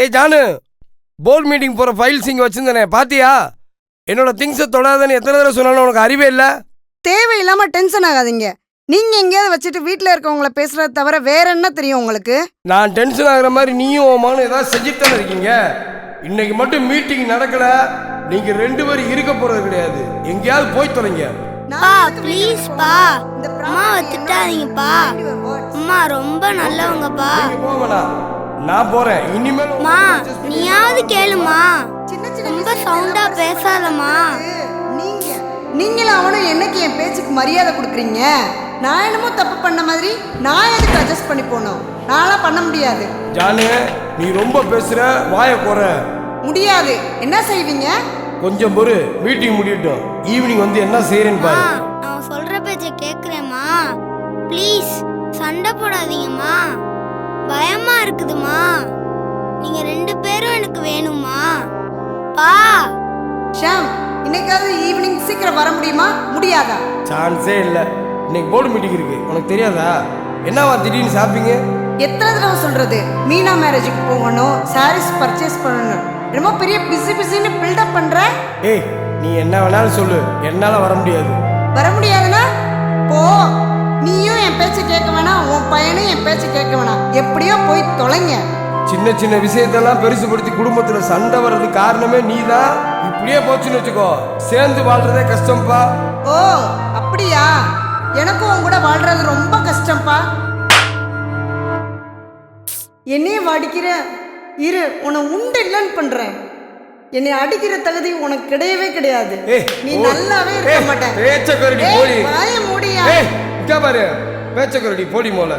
ஏய் Janu, board meeting போகிற files இங்கே வச்சுருந்தேனே பாத்தியா? என்னோட திங்ஸை தொடாதன்னு எத்தனை தடவை சொன்னாலும் உனக்கு அறிவே இல்லை. தேவையில்லாமல் டென்ஷன் ஆகாதீங்க. நீங்கள் எங்கேயாவது வச்சுட்டு வீட்டில் இருக்கவங்கள பேசுகிறத தவிர வேற என்ன தெரியும் உங்களுக்கு? நான் டென்ஷன் ஆகிற மாதிரி நீயும் ஓமானு ஏதாவது செஞ்சுட்டு இருக்கீங்க. இன்னைக்கு மட்டும் மீட்டிங் நடக்கலை, நீங்கள் 2 பேரும் இருக்க போகிறது கிடையாது. எங்கேயாவது போய் தொலைங்க. பா ப்ளீஸ் பா, அம்மாவை திட்டாதீங்கப்பா. அம்மா ரொம்ப நல்லவங்கப்பா. போவேண்ணா, நான் போறேன். இனிமேல் மா நீயாவது கேளுமா, ரொம்ப சவுண்டா பேசாதம்மா. நீங்களும் அவனும் என்னைக்கு என் பேச்சுக்கு மரியாதை கொடுக்குறீங்க? நான் என்னமோ தப்பு பண்ண மாதிரி நான் எதுக்கு அட்ஜஸ்ட் பண்ணி போனோம்? நான்லாம் பண்ண முடியாது. ஜானு, நீ ரொம்ப பேசுற, வாயை குற. முடியாது. என்ன செய்வீங்க? கொஞ்சம் பொறு, மீட்டிங் முடியட்டும். ஈவினிங் வந்து என்ன செய்யறேன்னு பாரு. நான் சொல்ற பேச்ச கேக்குறேம்மா. ப்ளீஸ் சண்டை போடாதீங்கம்மா, பயமா இருக்குதுமா. நீங்க 2 பேரும் எனக்கு வேணுமா பா. ஷாம், இன்னைக்காவது ஈவினிங் சீக்கிரம் வர முடியுமா? முடியாதா? சான்ஸே இல்லை. இன்னைக்கு போர்டு மீட்டிங் இருக்கு, உனக்கு தெரியாதா? என்னவா திடீர்னு ஷாப்பிங்கு? எத்தனை தடவை சொல்றது? மீனா மேரேஜுக்கு போகணும், சாரீஸ் பர்ச்சேஸ் பண்ணணும். ரொம்ப பெரிய பிஸின்னு பில்டப் பண்ற. ஏய், நீ என்ன வேணாலும் சொல்லு, என்னால வர முடியாது. வர முடியாதுன்னா போ. நீயும் என் பேச்சை கேட்க வேணாம், உன் பையனும் என் பேச்சை கேட்க வேணாம். எப்படியோ போய் தொலைங்க. சின்ன சின்ன விஷயத்தெல்லாம் பெருசுபடுத்தி குடும்பத்துல சண்டை வர்றதுக்கு காரணமே நீதான். இப்படியே போச்சுன்னு வச்சுக்கோ, சேர்ந்து வாழ்றதே கஷ்டம்ப்பா. ஓ அப்படியா? எனக்கும் உன் கூட வாழ்றது ரொம்ப கஷ்டம்ப்பா. என்னையே அடிக்கிற இரு, உன்னை உண்டு இல்லைன்னு பண்றேன். என்னை அடிக்கிற தகுதி உனக்கு கிடையவே கிடையாது. நீ நல்லாவே இருக்க மாட்டேன். பேச்சக்கரடி போடி. வாய மூடியா. பாரு, பேச்சக்கரடி போடி மோல.